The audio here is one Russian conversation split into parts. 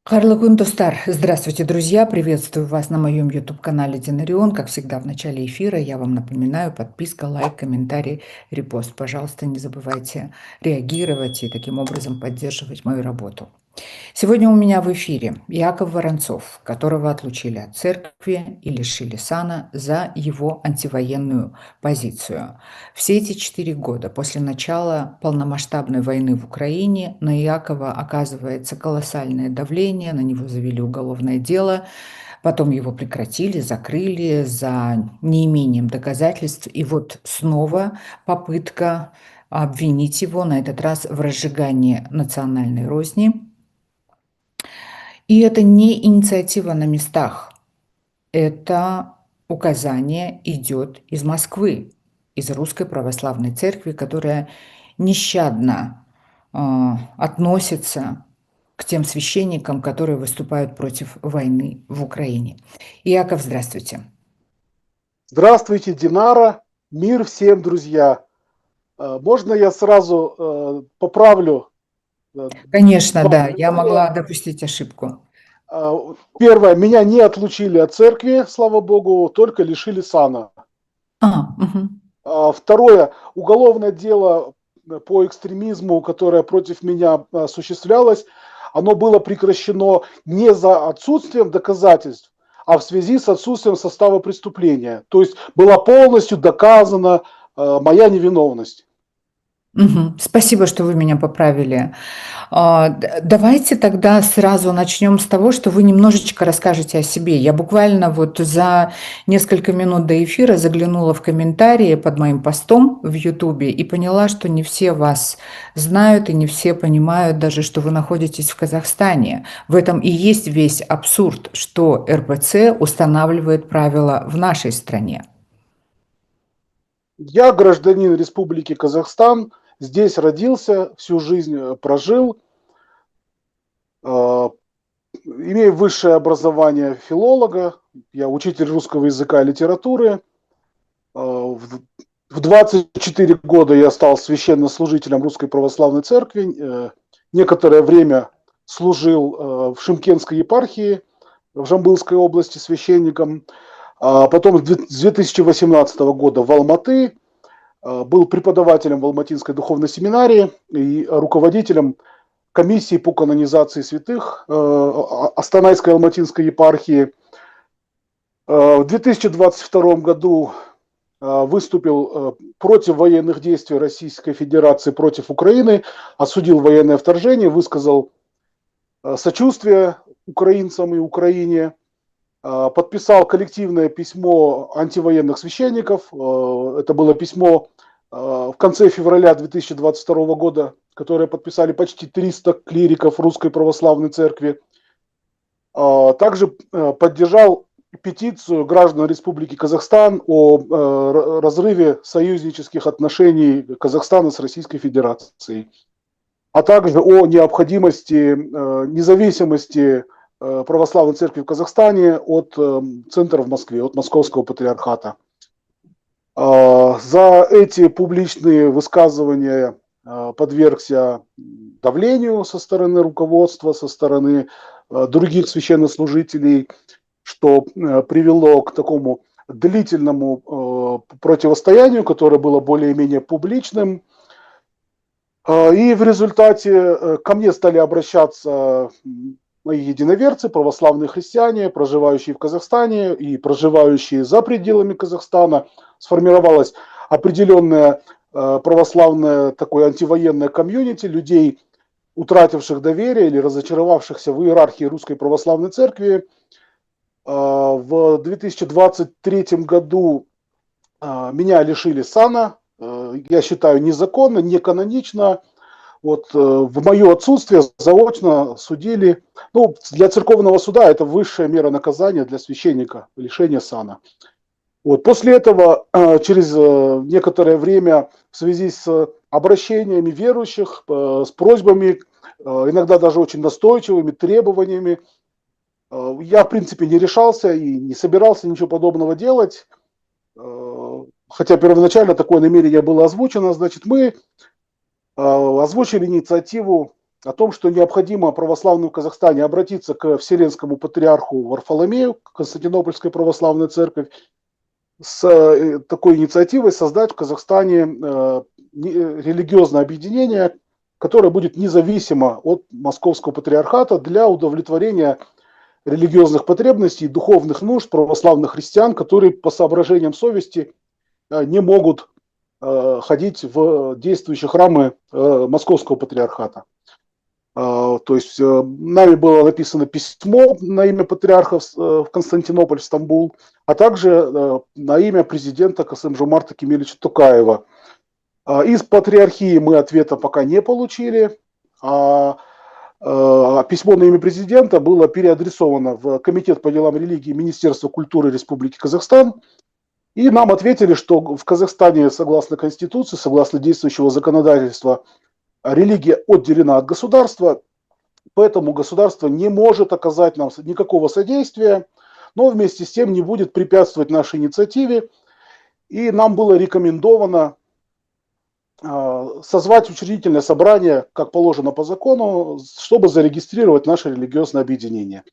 Харлакун Тустар. Здравствуйте, друзья! Приветствую вас на моем YouTube-канале Динарион. Как всегда, в начале эфира я вам напоминаю: подписка, лайк, комментарий, репост. Пожалуйста, не забывайте реагировать и таким образом поддерживать мою работу. Сегодня у меня в эфире Яков Воронцов, которого отлучили от церкви и лишили сана за его антивоенную позицию. Все эти 4 года после начала полномасштабной войны в Украине на Якова оказывается колоссальное давление, на него завели уголовное дело, потом его прекратили, закрыли за неимением доказательств. И вот снова попытка обвинить его, на этот раз в разжигании национальной розни. И это не инициатива на местах, это указание идет из Москвы, из Русской Православной Церкви, которая нещадно относится к тем священникам, которые выступают против войны в Украине. Иаков, здравствуйте. Здравствуйте, Динара. Мир всем, друзья. Можно я сразу поправлю? Конечно, да, я могла допустить ошибку. Первое, меня не отлучили от церкви, слава богу, только лишили сана. Второе, уголовное дело по экстремизму, которое против меня осуществлялось, оно было прекращено не за отсутствием доказательств, а в связи с отсутствием состава преступления. То есть была полностью доказана моя невиновность. Спасибо, что вы меня поправили. Давайте тогда сразу начнем с того, что вы немножечко расскажете о себе. Я буквально вот за несколько минут до эфира заглянула в комментарии под моим постом в Ютубе и поняла, что не все вас знают и не все понимают даже, что вы находитесь в Казахстане. В этом и есть весь абсурд, что РПЦ устанавливает правила в нашей стране. Я гражданин Республики Казахстан, здесь родился, всю жизнь прожил, имею высшее образование филолога, я учитель русского языка и литературы. В 24 года я стал священнослужителем Русской Православной Церкви, некоторое время служил в Шымкентской епархии, в Жамбылской области священником. Потом с 2018 года в Алматы, был преподавателем в Алматинской духовной семинарии и руководителем комиссии по канонизации святых Астанайской Алматинской епархии. В 2022 году выступил против военных действий Российской Федерации против Украины, осудил военное вторжение, высказал сочувствие украинцам и Украине. Подписал коллективное письмо антивоенных священников. Это было письмо в конце февраля 2022 года, которое подписали почти 300 клириков Русской Православной Церкви. Также поддержал петицию граждан Республики Казахстан о разрыве союзнических отношений Казахстана с Российской Федерацией, а также о необходимости независимости Православной Церкви в Казахстане от центра в Москве, от Московского патриархата. За эти публичные высказывания подвергся давлению со стороны руководства, со стороны других священнослужителей, что привело к такому длительному противостоянию, которое было более-менее публичным. И в результате ко мне стали обращаться мои единоверцы, православные христиане, проживающие в Казахстане и проживающие за пределами Казахстана. Сформировалась определенная православная такое антивоенное комьюнити людей, утративших доверие или разочаровавшихся в иерархии Русской Православной Церкви. В 2023 году меня лишили сана, я считаю незаконно, неканонично. Вот в мое отсутствие заочно судили. Ну, для церковного суда это высшая мера наказания для священника, лишение сана. Вот, после этого, через некоторое время, в связи с обращениями верующих, с просьбами, иногда даже очень настойчивыми требованиями, я, в принципе, не решался и не собирался ничего подобного делать. Хотя первоначально такое намерение было озвучено. Значит, мы озвучили инициативу о том, что необходимо православным в Казахстане обратиться к Вселенскому патриарху Варфоломею, Константинопольской православной церковь, с такой инициативой создать в Казахстане религиозное объединение, которое будет независимо от Московского патриархата для удовлетворения религиозных потребностей и духовных нужд православных христиан, которые по соображениям совести не могут ходить в действующие храмы Московского патриархата. То есть нами было написано письмо на имя патриарха в Константинополь, в Стамбул, а также на имя президента Касым-Жомарта Кемелевича Токаева. Из патриархии мы ответа пока не получили, а письмо на имя президента было переадресовано в Комитет по делам религии Министерства культуры Республики Казахстан. И нам ответили, что в Казахстане, согласно Конституции, согласно действующего законодательства, религия отделена от государства, поэтому государство не может оказать нам никакого содействия, но вместе с тем не будет препятствовать нашей инициативе. И нам было рекомендовано созвать учредительное собрание, как положено по закону, чтобы зарегистрировать наше религиозное объединение.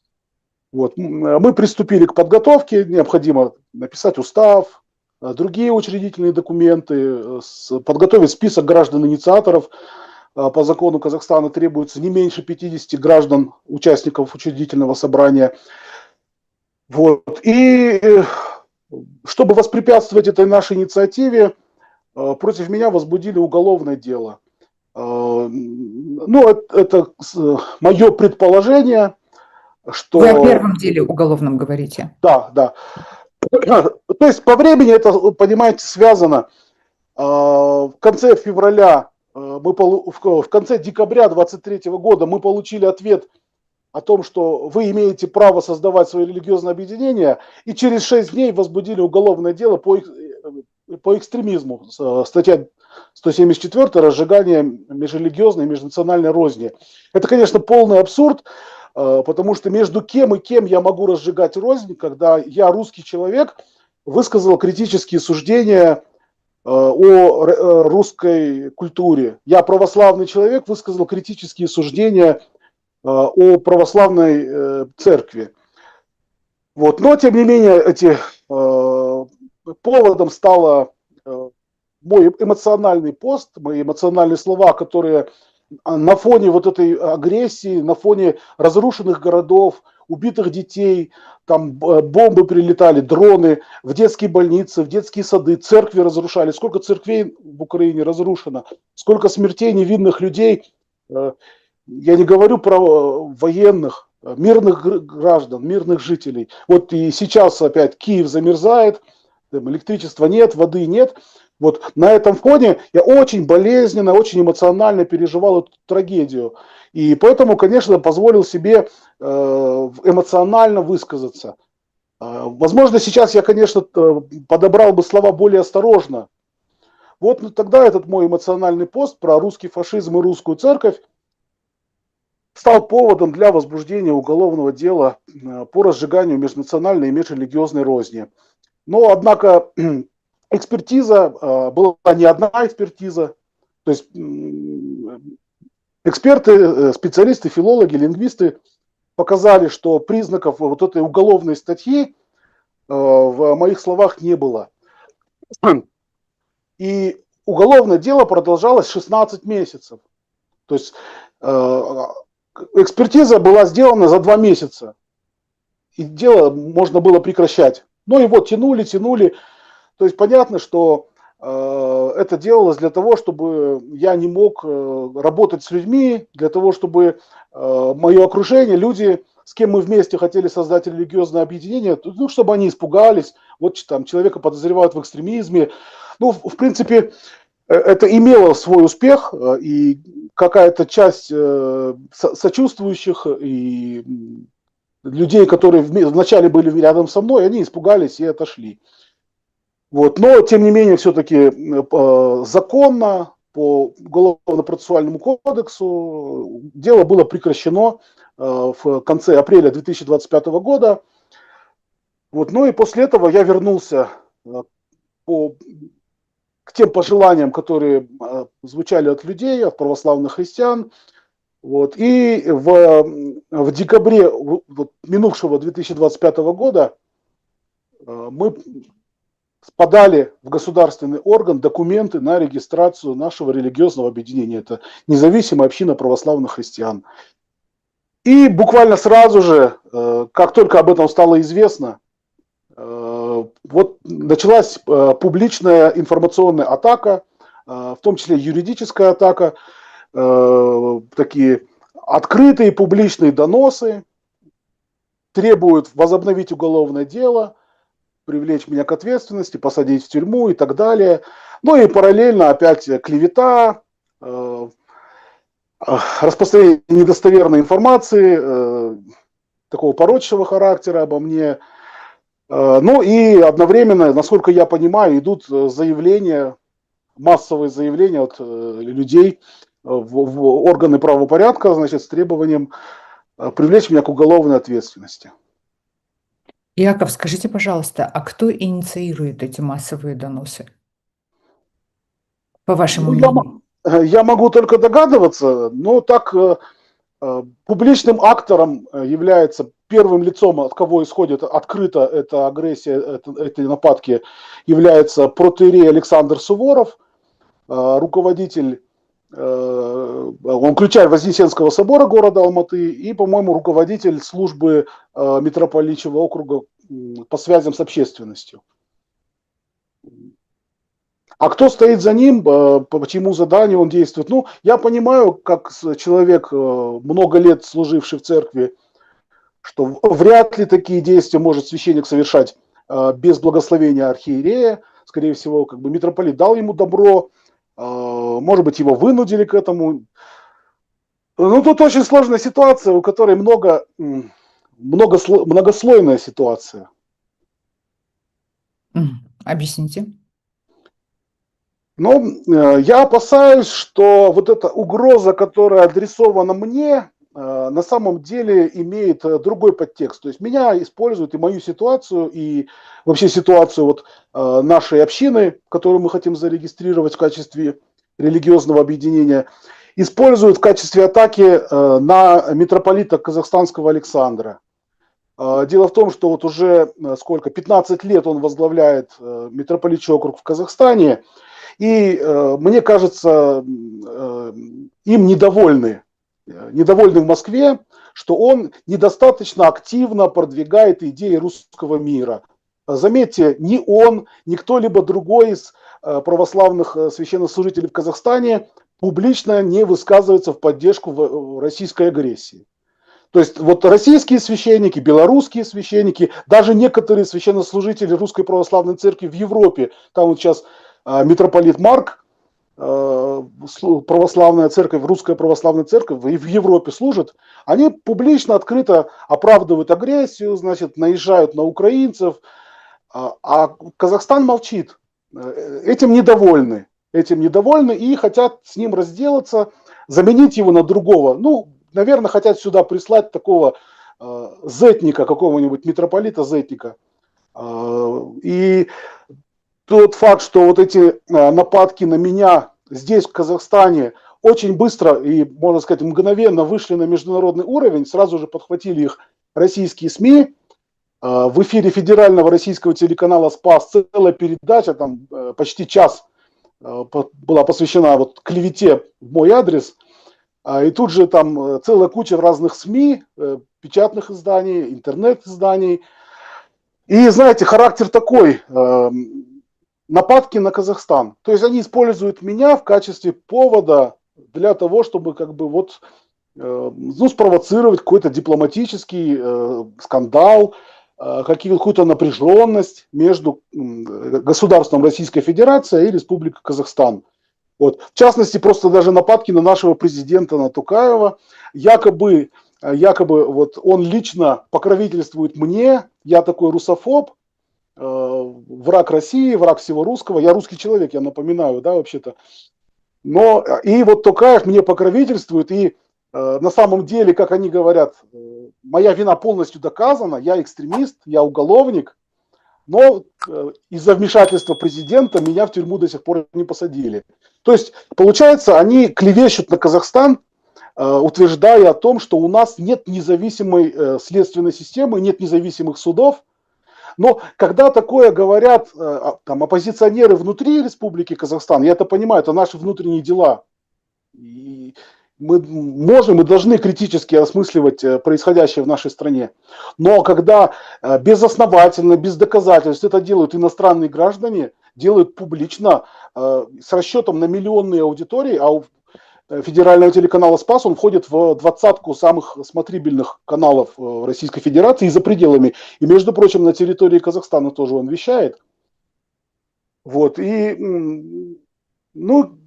Вот. Мы приступили к подготовке, необходимо написать устав, другие учредительные документы, подготовить список граждан-инициаторов. По закону Казахстана требуется не меньше 50 граждан, участников учредительного собрания. Вот. И чтобы воспрепятствовать этой нашей инициативе, против меня возбудили уголовное дело. Ну, это мое предположение, что... Вы о первом деле уголовном говорите? Да, да. То есть по времени это, понимаете, связано. В конце февраля, в конце декабря 2023 года мы получили ответ о том, что вы имеете право создавать свое религиозное объединение, и через 6 дней возбудили уголовное дело по экстремизму. Статья 174 «Разжигание межрелигиозной и межнациональной розни». Это, конечно, полный абсурд, потому что между кем и кем я могу разжигать рознь, когда я, русский человек, высказал критические суждения о русской культуре. Я, православный человек, высказал критические суждения о православной церкви. Вот. Но, тем не менее, поводом стало мой эмоциональный пост, мои эмоциональные слова, которые на фоне вот этой агрессии, на фоне разрушенных городов, убитых детей, там бомбы прилетали, дроны в детские больницы, в детские сады, церкви разрушали. Сколько церквей в Украине разрушено, сколько смертей невинных людей. Я не говорю про военных, мирных граждан, мирных жителей. Вот и сейчас опять Киев замерзает, электричества нет, воды нет. Вот на этом фоне я очень болезненно, очень эмоционально переживал эту трагедию. И поэтому, конечно, позволил себе эмоционально высказаться. Возможно, сейчас я, конечно, подобрал бы слова более осторожно. Вот тогда этот мой эмоциональный пост про русский фашизм и русскую церковь стал поводом для возбуждения уголовного дела по разжиганию межнациональной и межрелигиозной розни. Но, однако, экспертиза, была не одна экспертиза, то есть эксперты, специалисты, филологи, лингвисты показали, что признаков вот этой уголовной статьи в моих словах не было. И уголовное дело продолжалось 16 месяцев. То есть экспертиза была сделана за 2 месяца. И дело можно было прекращать. Но его тянули. То есть понятно, что это делалось для того, чтобы я не мог работать с людьми, для того, чтобы мое окружение, люди, с кем мы вместе хотели создать религиозное объединение, ну, чтобы они испугались. Вот там человека подозревают в экстремизме. Ну, в принципе, это имело свой успех, и какая-то часть сочувствующих и людей, которые вначале были рядом со мной, они испугались и отошли. Вот. Но, тем не менее, все-таки законно, по Уголовно-процессуальному кодексу, дело было прекращено в конце апреля 2025 года. Вот. Ну и после этого я вернулся к тем пожеланиям, которые звучали от людей, от православных христиан. Вот. И в декабре минувшего 2025 года мы подали в государственный орган документы на регистрацию нашего религиозного объединения. Это независимая община православных христиан. И буквально сразу же, как только об этом стало известно, вот началась публичная информационная атака, в том числе юридическая атака, такие открытые публичные доносы, требуют возобновить уголовное дело, привлечь меня к ответственности, посадить в тюрьму и так далее. Ну и параллельно опять клевета, распространение недостоверной информации, такого порочного характера обо мне. Ну и одновременно, насколько я понимаю, идут заявления, массовые заявления от людей в органы правопорядка, значит, с требованием привлечь меня к уголовной ответственности. Яков, скажите, пожалуйста, а кто инициирует эти массовые доносы? По вашему мнению? Я могу только догадываться, но так публичным актором является первым лицом, от кого исходит открыто эта агрессия, эти нападки, является протоиерей Александр Суворов, руководитель, он ключарь Вознесенского собора города Алматы и, по-моему, руководитель службы митрополичьего округа по связям с общественностью. А кто стоит за ним, по чьему заданию он действует? Ну, я понимаю, как человек, много лет служивший в церкви, что вряд ли такие действия может священник совершать без благословения архиерея. Скорее всего, как бы митрополит дал ему добро, может быть, его вынудили к этому. Ну, тут очень сложная ситуация, у которой многослойная ситуация. Объясните. Но я опасаюсь, что вот эта угроза, которая адресована мне, на самом деле имеет другой подтекст. То есть меня используют и мою ситуацию, и вообще ситуацию вот нашей общины, которую мы хотим зарегистрировать в качестве религиозного объединения, используют в качестве атаки на митрополита казахстанского Александра. Дело в том, что вот уже 15 лет он возглавляет митрополитчий округ в Казахстане, и мне кажется, им недовольны в Москве, что он недостаточно активно продвигает идеи русского мира. Заметьте, ни он, ни кто-либо другой из православных священнослужителей в Казахстане публично не высказывается в поддержку российской агрессии. То есть вот российские священники, белорусские священники, даже некоторые священнослужители Русской Православной Церкви в Европе, там вот сейчас митрополит Марк, православная церковь, Русская Православная Церковь и в Европе служат, они публично, открыто оправдывают агрессию, значит, наезжают на украинцев, а Казахстан молчит. Этим недовольны и хотят с ним разделаться, заменить его на другого. Ну, наверное, хотят сюда прислать такого зетника, какого-нибудь митрополита зетника. И тот факт, что вот эти нападки на меня здесь, в Казахстане, очень быстро и, можно сказать, мгновенно вышли на международный уровень, сразу же подхватили их российские СМИ. В эфире федерального российского телеканала «Спас» целая передача, там почти час была посвящена вот клевете в мой адрес. И тут же там целая куча разных СМИ, печатных изданий, интернет-изданий. И, знаете, характер такой, нападки на Казахстан. То есть они используют меня в качестве повода для того, чтобы как бы вот, ну, спровоцировать какой-то дипломатический скандал, какую-то напряженность между государством Российской Федерации и Республикой Казахстан. Вот. В частности, просто даже нападки на нашего президента, на Токаева. Якобы вот он лично покровительствует мне, я такой русофоб, враг России, враг всего русского. Я русский человек, я напоминаю, да, вообще-то. Но и вот Токаев мне покровительствует, и на самом деле, как они говорят, моя вина полностью доказана, я экстремист, я уголовник, но из-за вмешательства президента меня в тюрьму до сих пор не посадили. То есть, получается, они клевещут на Казахстан, утверждая о том, что у нас нет независимой следственной системы, нет независимых судов. Но когда такое говорят там, оппозиционеры внутри Республики Казахстан, я это понимаю, это наши внутренние дела. И мы можем и должны критически осмысливать происходящее в нашей стране. Но когда безосновательно, без доказательств это делают иностранные граждане, делают публично, с расчетом на миллионные аудитории, а у федерального телеканала «Спас» он входит в двадцатку самых смотрибельных каналов Российской Федерации и за пределами. И, между прочим, на территории Казахстана тоже он вещает. Вот, и, ну,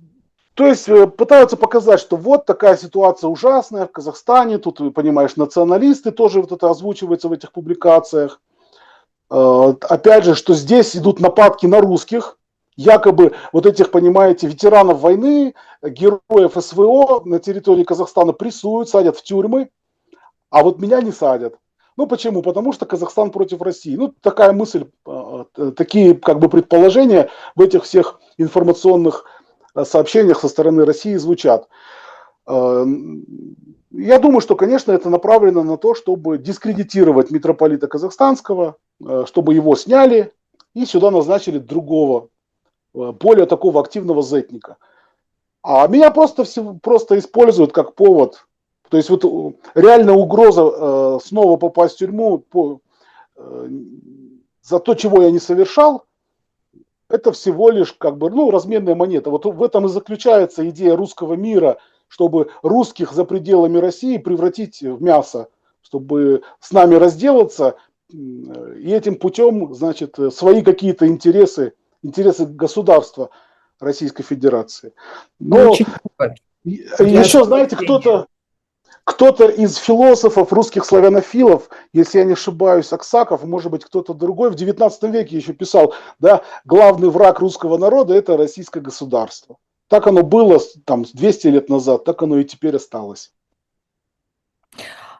то есть пытаются показать, что вот такая ситуация ужасная в Казахстане, тут, понимаешь, националисты тоже вот это озвучивается в этих публикациях. Опять же, что здесь идут нападки на русских, якобы вот этих, понимаете, ветеранов войны, героев СВО на территории Казахстана прессуют, садят в тюрьмы, а вот меня не садят. Ну почему? Потому что Казахстан против России. Ну такая мысль, такие как бы предположения в этих всех информационных сообщениях со стороны России звучат. Я думаю, что, конечно, это направлено на то, чтобы дискредитировать митрополита Казахстанского, чтобы его сняли и сюда назначили другого, более такого активного зетника. А меня просто используют как повод. То есть вот реальная угроза снова попасть в тюрьму за то, чего я не совершал, это всего лишь как бы, ну, разменная монета. Вот в этом и заключается идея русского мира, чтобы русских за пределами России превратить в мясо, чтобы с нами разделаться и этим путем, значит, свои какие-то интересы государства Российской Федерации. Но Очень для еще, знаете, освобождения. кто-то из философов, русских славянофилов, если я не ошибаюсь, Аксаков, может быть, кто-то другой, в XIX веке еще писал, да, главный враг русского народа – это российское государство. Так оно было там 200 лет назад, так оно и теперь осталось.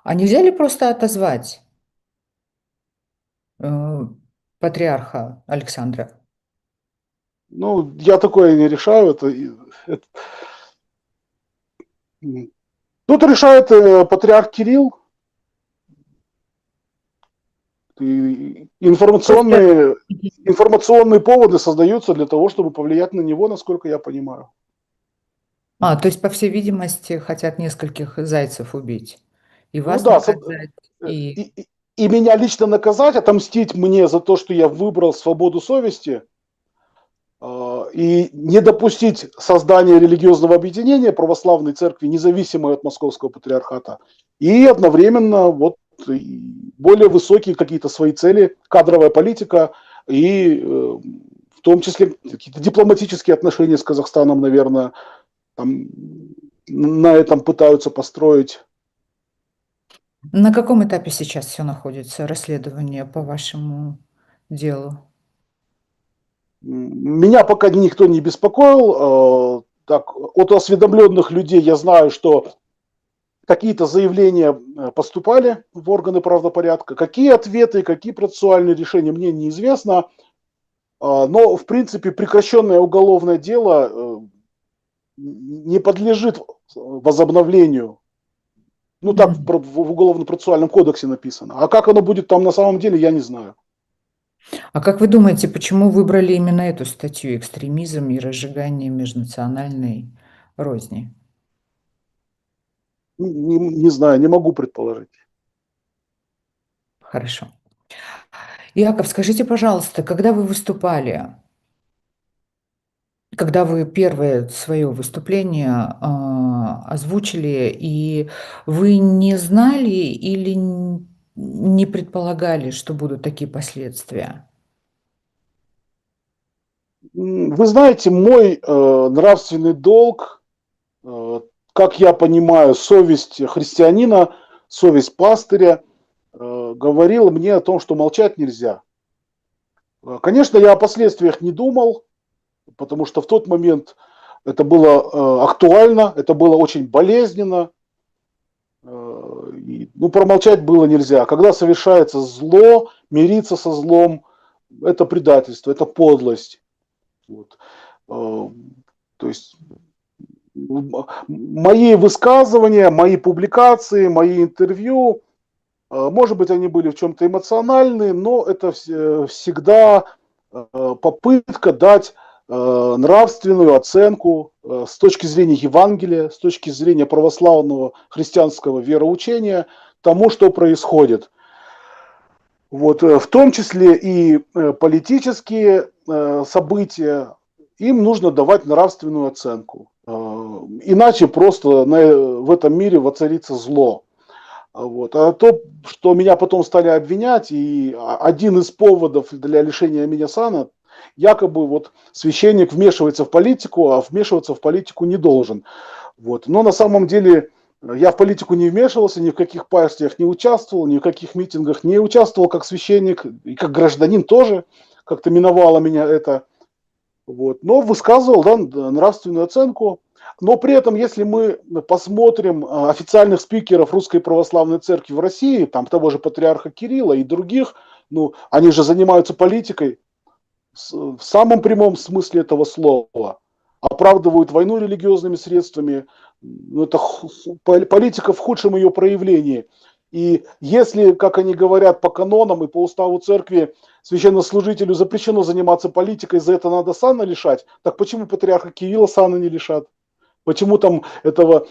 А нельзя ли просто отозвать э, патриарха Александра? Ну, я такое не решаю. Тут решает патриарх Кирилл. И Просто... информационные поводы создаются для того, чтобы повлиять на него, насколько я понимаю. То есть, по всей видимости, хотят нескольких зайцев убить. И Ну вас да, наказать, и... и меня лично наказать, отомстить мне за то, что я выбрал свободу совести, и не допустить создания религиозного объединения православной церкви, независимой от московского патриархата, и одновременно вот более высокие какие-то свои цели, кадровая политика и в том числе какие-то дипломатические отношения с Казахстаном, наверное, там, на этом пытаются построить. На каком этапе сейчас все находится, расследование по вашему делу? Меня пока никто не беспокоил. Так, от осведомленных людей я знаю, что какие-то заявления поступали в органы правопорядка. Какие ответы, какие процессуальные решения, мне неизвестно. Но, в принципе, прекращенное уголовное дело не подлежит возобновлению. Ну, так в Уголовно-процессуальном кодексе написано. А как оно будет там на самом деле, я не знаю. А как вы думаете, почему выбрали именно эту статью «Экстремизм и разжигание межнациональной розни»? Не знаю, не могу предположить. Хорошо. Яков, скажите, пожалуйста, когда вы выступали, когда вы первое свое выступление озвучили, и вы не знали или не предполагали, что будут такие последствия? Вы знаете, мой нравственный долг, как я понимаю, совесть христианина, совесть пастыря говорила мне о том, что молчать нельзя. Конечно, я о последствиях не думал, потому что в тот момент это было актуально, это было очень болезненно. Ну, промолчать было нельзя. Когда совершается зло, мириться со злом – это предательство, это подлость. Вот. То есть мои высказывания, мои публикации, мои интервью, может быть, они были в чем-то эмоциональны, но это всегда попытка дать нравственную оценку с точки зрения Евангелия, с точки зрения православного христианского вероучения тому, что происходит. Вот, в том числе и политические события, им нужно давать нравственную оценку. Иначе просто в этом мире воцарится зло. Вот. А то, что меня потом стали обвинять, и один из поводов для лишения меня сана, якобы вот священник вмешивается в политику, а вмешиваться в политику не должен. Вот. Но на самом деле я в политику не вмешивался, ни в каких партиях не участвовал, ни в каких митингах не участвовал как священник, и как гражданин тоже, как-то миновало меня это. Вот. Но высказывал, да, нравственную оценку. Но при этом, если мы посмотрим официальных спикеров Русской Православной Церкви в России, там того же патриарха Кирилла и других, ну, они же занимаются политикой в самом прямом смысле этого слова. Оправдывают войну религиозными средствами. Ну, это политика в худшем ее проявлении. И если, как они говорят, по канонам и по уставу церкви священнослужителю запрещено заниматься политикой, за это надо сана лишать, так почему патриарха Кирилла сана не лишат? Почему там этого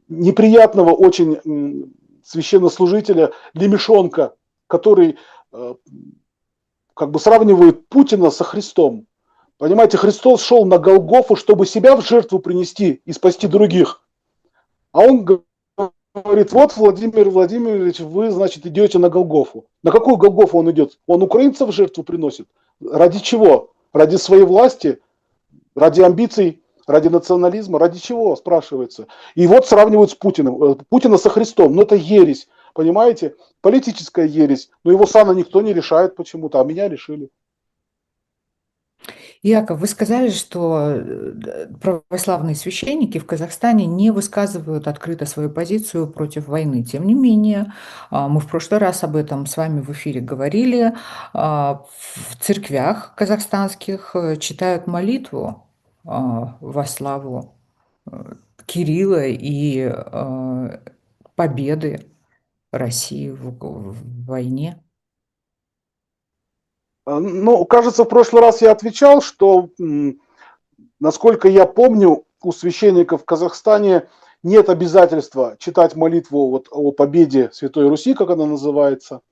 неприятного очень священнослужителя Лемешонка, который как бы сравнивает Путина со Христом? Понимаете, Христос шел на Голгофу, чтобы себя в жертву принести и спасти других. А он говорит, вот, Владимир Владимирович, вы, значит, идете на Голгофу. На какую Голгофу он идет? Он украинцев в жертву приносит. Ради чего? Ради своей власти? Ради амбиций? Ради национализма? Ради чего, спрашивается. И вот сравнивают с Путиным. Путина со Христом. Но это ересь, понимаете? Политическая ересь. Но его сана никто не решает почему-то, а меня решили. Яков, вы сказали, что православные священники в Казахстане не высказывают открыто свою позицию против войны. Тем не менее, мы в прошлый раз об этом с вами в эфире говорили. В церквях казахстанских читают молитву во славу Кирилла и победы России в войне. Ну, кажется, в прошлый раз я отвечал, что, насколько я помню, у священников в Казахстане нет обязательства читать молитву вот о победе Святой Руси, как она называется.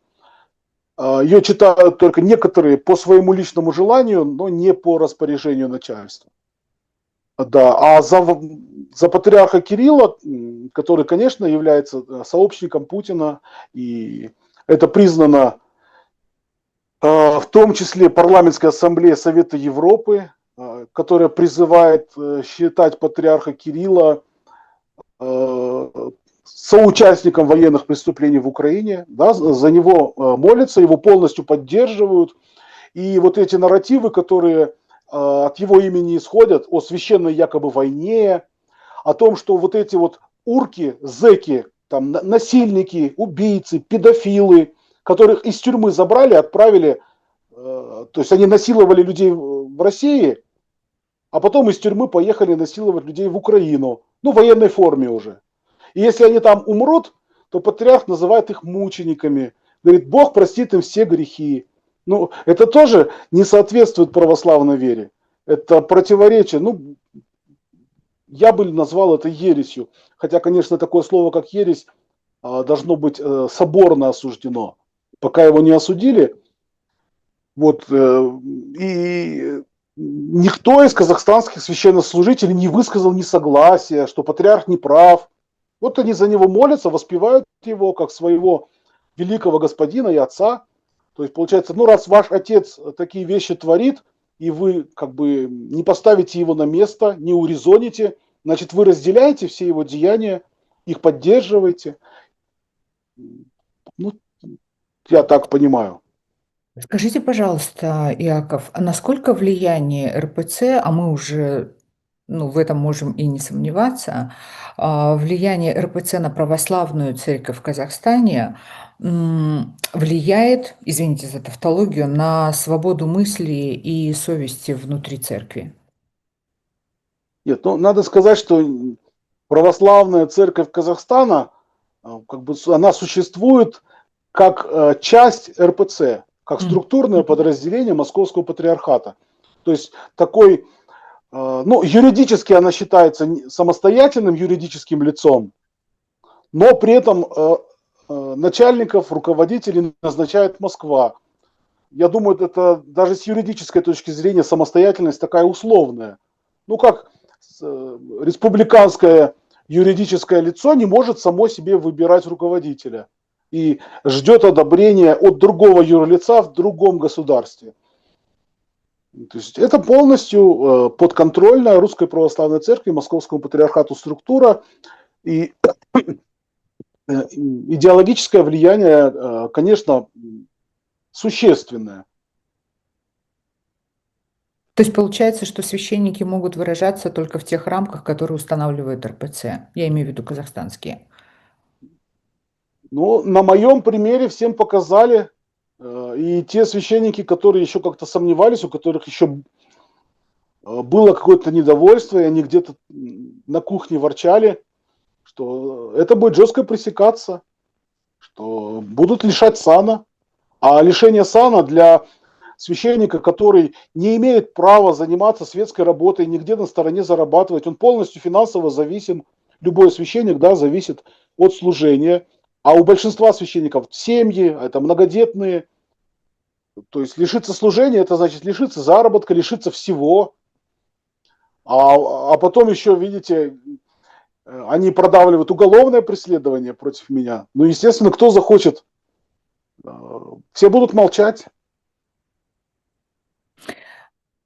Ее читают только некоторые по своему личному желанию, но не по распоряжению начальства. Да, а за патриарха Кирилла, который, конечно, является сообщником Путина, и это признано в том числе парламентская ассамблея Совета Европы, которая призывает считать патриарха Кирилла соучастником военных преступлений в Украине, да, за него молятся, его полностью поддерживают. И вот эти нарративы, которые от его имени исходят, о священной якобы войне, о том, что вот эти вот урки, зэки, там, насильники, убийцы, педофилы, которых из тюрьмы забрали, отправили, то есть они насиловали людей в России, а потом из тюрьмы поехали насиловать людей в Украину, ну, в военной форме уже. И если они там умрут, то патриарх называет их мучениками, говорит, Бог простит им все грехи. Ну, это тоже не соответствует православной вере. Это противоречие. Ну, я бы назвал это ересью. Хотя, конечно, такое слово, как ересь, должно быть соборно осуждено. Пока его не осудили, вот, и никто из казахстанских священнослужителей не высказал несогласия, что патриарх не прав. Вот они за него молятся, воспевают его как своего великого господина и отца. То есть получается, ну раз ваш отец такие вещи творит, и вы как бы не поставите его на место, не урезоните, значит вы разделяете все его деяния, их поддерживаете. Ну, я так понимаю. Скажите, пожалуйста, Иаков, а насколько влияние РПЦ, а мы уже в этом можем и не сомневаться, влияние РПЦ на православную церковь в Казахстане влияет, извините за тавтологию, на свободу мысли и совести внутри церкви? Нет, ну, надо сказать, что православная церковь Казахстана, как бы она существует как часть РПЦ, как структурное подразделение Московского патриархата. То есть такой, ну, юридически она считается самостоятельным юридическим лицом, но при этом начальников, руководителей назначает Москва. Я думаю, это даже с юридической точки зрения самостоятельность такая условная. Ну, как республиканское юридическое лицо не может само себе выбирать руководителя и ждет одобрения от другого юрлица в другом государстве. То есть это полностью подконтрольная Русской Православной Церкви, Московскому Патриархату структура, и идеологическое влияние, конечно, существенное. То есть получается, что священники могут выражаться только в тех рамках, которые устанавливает РПЦ. Я имею в виду казахстанские. Ну, на моем примере всем показали, и те священники, которые еще как-то сомневались, у которых еще было какое-то недовольство, и они где-то на кухне ворчали, что это будет жестко пресекаться, что будут лишать сана. А лишение сана для священника, который не имеет права заниматься светской работой, нигде на стороне зарабатывать, он полностью финансово зависим, любой священник, да, зависит от служения. А у большинства священников семьи, это многодетные. То есть лишиться служения, это значит лишиться заработка, лишиться всего. А потом еще, видите, они продавливают уголовное преследование против меня. Ну, естественно, кто захочет? Все будут молчать.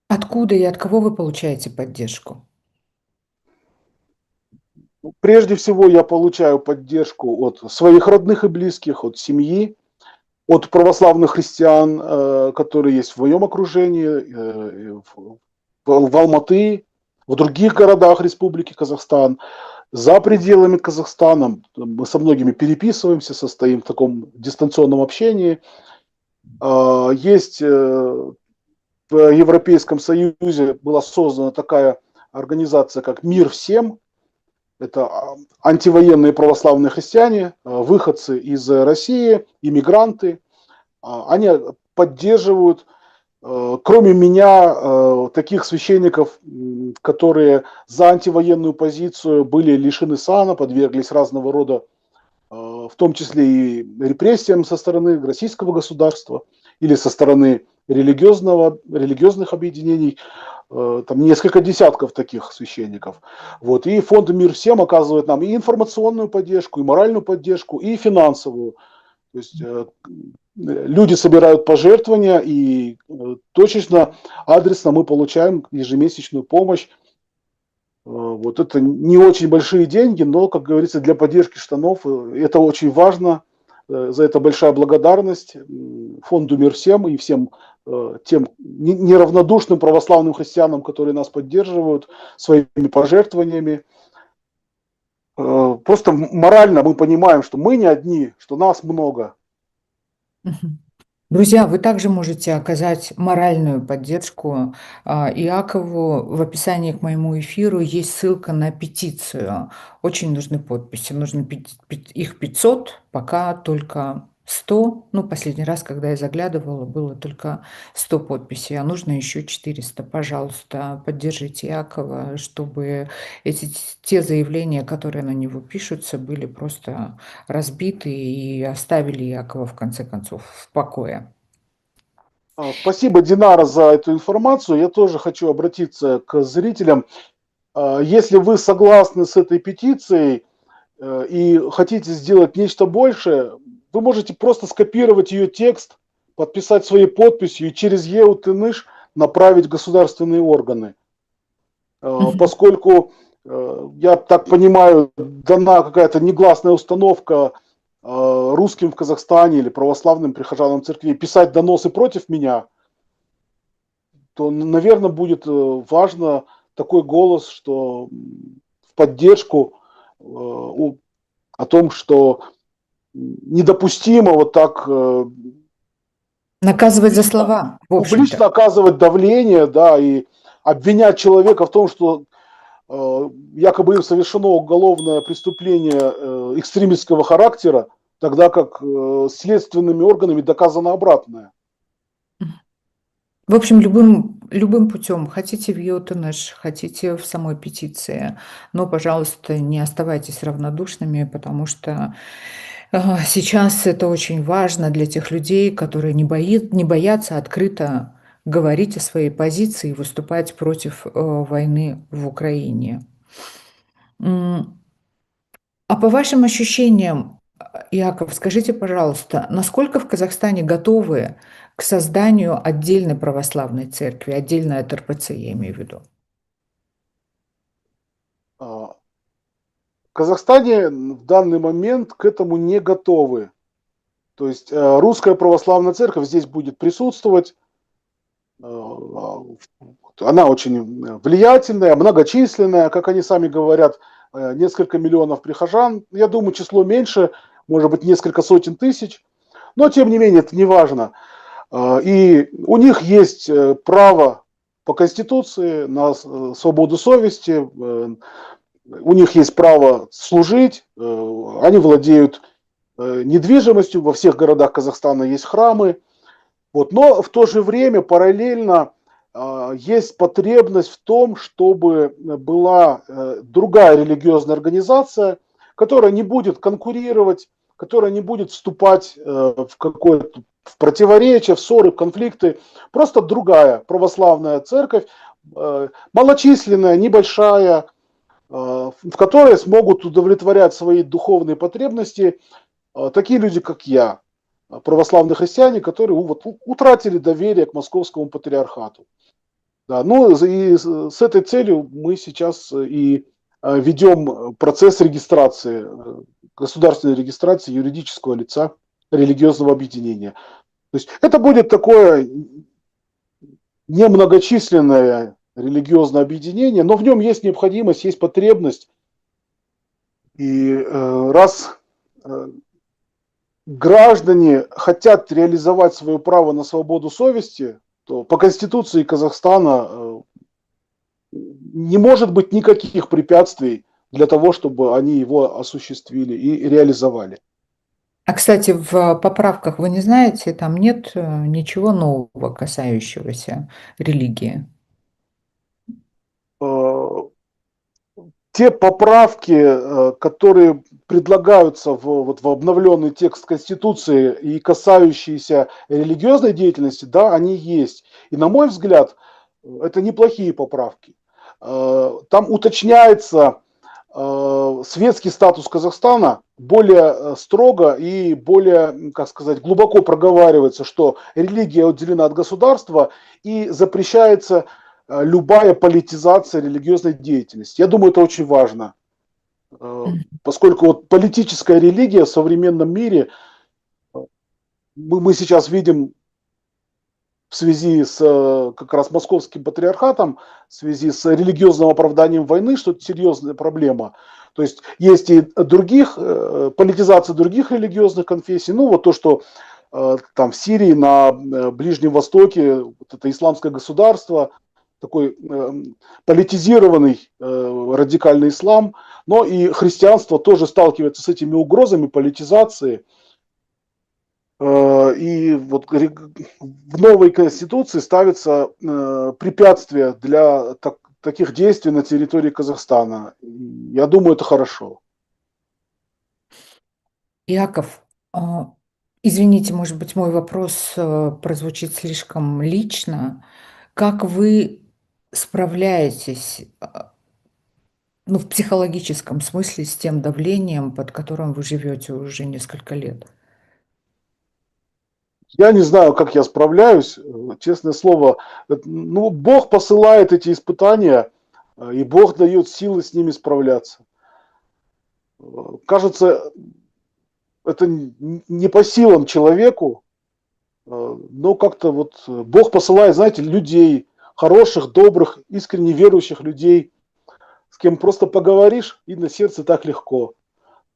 Откуда и от кого вы получаете поддержку? Прежде всего, я получаю поддержку от своих родных и близких, от семьи, от православных христиан, которые есть в моем окружении, в Алматы, в других городах Республики Казахстан, за пределами Казахстана. Мы со многими переписываемся, состоим в таком дистанционном общении. Есть в Европейском Союзе была создана такая организация, как «Мир всем». Это антивоенные православные христиане, выходцы из России, иммигранты. Они поддерживают, кроме меня, таких священников, которые за антивоенную позицию были лишены сана, подверглись разного рода, в том числе и репрессиям со стороны российского государства или со стороны религиозных объединений. Там несколько десятков таких священников. Вот. И фонд «Мир всем» оказывает нам и информационную поддержку, и моральную поддержку, и финансовую. То есть люди собирают пожертвования, и точечно, адресно мы получаем ежемесячную помощь. Вот это не очень большие деньги, но, как говорится, для поддержки штанов это очень важно. За это большая благодарность фонду «Мир всем» и всем тем неравнодушным православным христианам, которые нас поддерживают своими пожертвованиями. Просто морально мы понимаем, что мы не одни, что нас много. Друзья, вы также можете оказать моральную поддержку Иакову. В описании к моему эфиру есть ссылка на петицию. Очень нужны подписи. Нужно их 500, пока только 100. Ну, последний раз, когда я заглядывала, было только 100 подписей, а нужно еще 400. Пожалуйста, поддержите Иакова, чтобы те заявления, которые на него пишутся, были просто разбиты и оставили Иакова, в конце концов, в покое. Спасибо, Динара, за эту информацию. Я тоже хочу обратиться к зрителям. Если вы согласны с этой петицией и хотите сделать нечто большее, вы можете просто скопировать ее текст, подписать своей подписью и через ЕУТНИШ направить в государственные органы. Поскольку, я так понимаю, дана какая-то негласная установка русским в Казахстане или православным прихожанам церкви писать доносы против меня, то, наверное, будет важно такой голос, что в поддержку о том, что недопустимо вот так наказывать за слова, в общем-то. публично оказывать давление, да, и обвинять человека в том, что якобы им совершено уголовное преступление экстремистского характера, тогда как следственными органами доказано обратное. В общем, любым путем. Хотите в Йотунеш, хотите в самой петиции, но, пожалуйста, не оставайтесь равнодушными, потому что сейчас это очень важно для тех людей, которые не боятся открыто говорить о своей позиции и выступать против войны в Украине. А по вашим ощущениям, Яков, скажите, пожалуйста, насколько в Казахстане готовы к созданию отдельной православной церкви, отдельной от РПЦ, я имею в виду? В Казахстане в данный момент к этому не готовы. То есть русская православная церковь здесь будет присутствовать. Она очень влиятельная, многочисленная, как они сами говорят, несколько миллионов прихожан. Я думаю, число меньше, может быть, несколько сотен тысяч. Но, тем не менее, это не важно. И у них есть право по Конституции на свободу совести, у них есть право служить, они владеют недвижимостью, во всех городах Казахстана есть храмы. Вот. Но в то же время параллельно есть потребность в том, чтобы была другая религиозная организация, которая не будет конкурировать, которая не будет вступать в какое-то в противоречия, в ссоры, в конфликты. Просто другая православная церковь, малочисленная, небольшая, в которой смогут удовлетворять свои духовные потребности такие люди, как я, православные христиане, которые вот утратили доверие к московскому патриархату. Да, ну и с этой целью мы сейчас и ведем процесс регистрации, государственной регистрации юридического лица религиозного объединения. То есть это будет такое немногочисленное религиозное объединение, но в нем есть необходимость, есть потребность. И раз граждане хотят реализовать свое право на свободу совести, то по Конституции Казахстана не может быть никаких препятствий для того, чтобы они его осуществили и реализовали. А, кстати, в поправках, вы не знаете, там нет ничего нового, касающегося религии? Те поправки, которые предлагаются вот в обновленный текст Конституции и касающиеся религиозной деятельности, да, они есть. И на мой взгляд, это неплохие поправки. Там уточняется светский статус Казахстана более строго и более, как сказать, глубоко проговаривается, что религия отделена от государства и запрещается любая политизация религиозной деятельности. Я думаю, это очень важно, поскольку вот политическая религия в современном мире, мы сейчас видим в связи с как раз московским патриархатом, в связи с религиозным оправданием войны, что это серьезная проблема. То есть есть и политизация других религиозных конфессий, ну вот то, что там в Сирии, на Ближнем Востоке, вот это исламское государство, такой политизированный радикальный ислам, но и христианство тоже сталкивается с этими угрозами политизации. И вот в новой конституции ставится препятствие для таких действий на территории Казахстана. Я думаю, это хорошо. Яков, извините, может быть, мой вопрос прозвучит слишком лично. Как вы справляетесь, ну, в психологическом смысле с тем давлением, под которым вы живете уже несколько лет? Я не знаю, как я справляюсь, честное слово. Ну, Бог посылает эти испытания, и Бог дает силы с ними справляться. Кажется, это не по силам человеку, но как-то вот Бог посылает, знаете, людей, хороших, добрых, искренне верующих людей, с кем просто поговоришь, и на сердце так легко.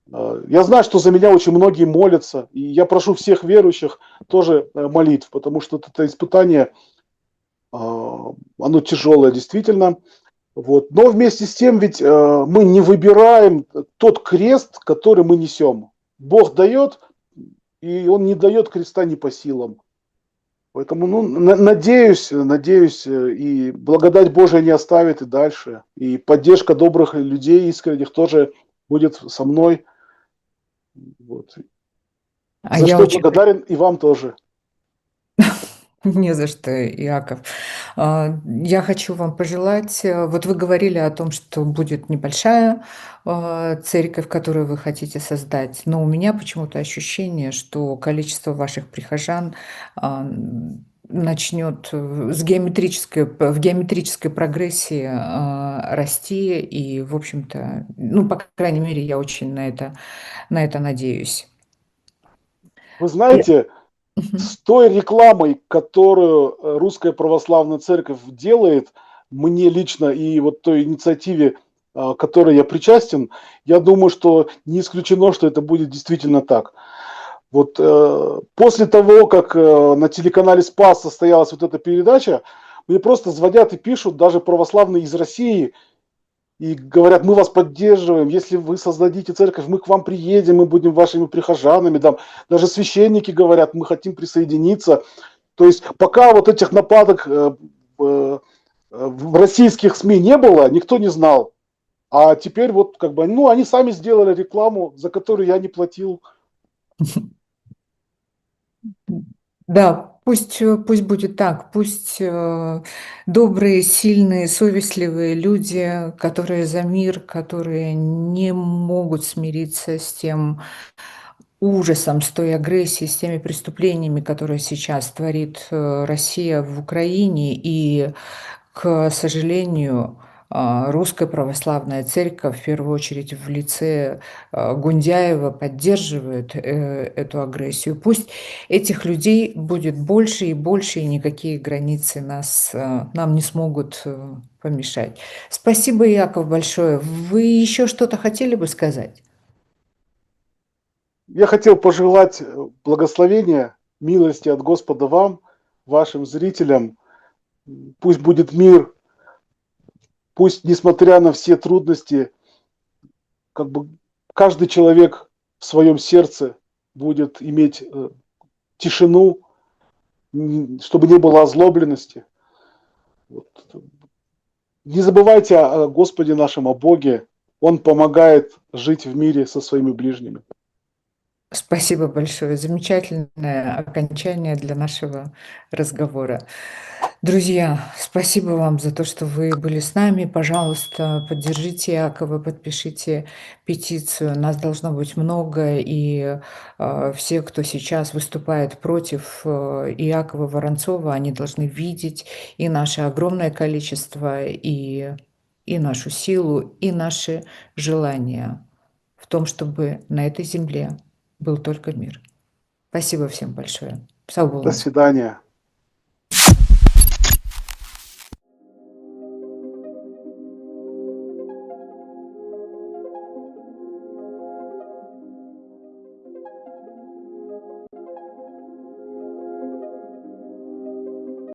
Я знаю, что за меня очень многие молятся, и я прошу всех верующих тоже молитв, потому что это испытание, оно тяжелое действительно. Вот. Но вместе с тем ведь мы не выбираем тот крест, который мы несем. Бог дает, и Он не дает креста не по силам. Поэтому, ну, надеюсь, и благодать Божия не оставит и дальше. И поддержка добрых людей искренних тоже будет со мной. Вот. А За я что очень благодарен и вам тоже. Не за что, Иаков. Я хочу вам пожелать, вот вы говорили о том, что будет небольшая церковь, которую вы хотите создать, но у меня почему-то ощущение, что количество ваших прихожан начнет в геометрической прогрессии расти, и, в общем-то, ну, по крайней мере, я очень на это надеюсь. Вы И- знаете, Мгм. с той рекламой, которую Русская Православная Церковь делает, мне лично и вот той инициативе, которой я причастен, я думаю, что не исключено, что это будет действительно так. Вот после того, как на телеканале Спас состоялась вот эта передача, мне просто звонят и пишут даже православные из России и говорят: мы вас поддерживаем, если вы создадите церковь, мы к вам приедем, мы будем вашими прихожанами. Там, даже священники говорят: мы хотим присоединиться. То есть пока вот этих нападок в российских СМИ не было, никто не знал. А теперь вот как бы, ну, они сами сделали рекламу, за которую я не платил. Да, пусть будет так. Пусть добрые, сильные, совестливые люди, которые за мир, которые не могут смириться с тем ужасом, с той агрессией, с теми преступлениями, которые сейчас творит Россия в Украине, и, к сожалению, Русская Православная Церковь, в первую очередь в лице Гундяева, поддерживает эту агрессию. Пусть этих людей будет больше и больше, и никакие границы нам не смогут помешать. Спасибо, Яков, большое. Вы еще что-то хотели бы сказать? Я хотел пожелать благословения, милости от Господа вам, вашим зрителям. Пусть будет мир, пусть, несмотря на все трудности, как бы каждый человек в своем сердце будет иметь тишину, чтобы не было озлобленности. Вот. Не забывайте о Господе нашем, о Боге. Он помогает жить в мире со своими ближними. Спасибо большое. Замечательное окончание для нашего разговора. Друзья, спасибо вам за то, что вы были с нами. Пожалуйста, поддержите Якова, подпишите петицию. Нас должно быть много, и все, кто сейчас выступает против Иакова Воронцова, они должны видеть и наше огромное количество, и нашу силу, и наши желания в том, чтобы на этой земле был только мир. Спасибо всем большое. Сау До болыңыз. свидания.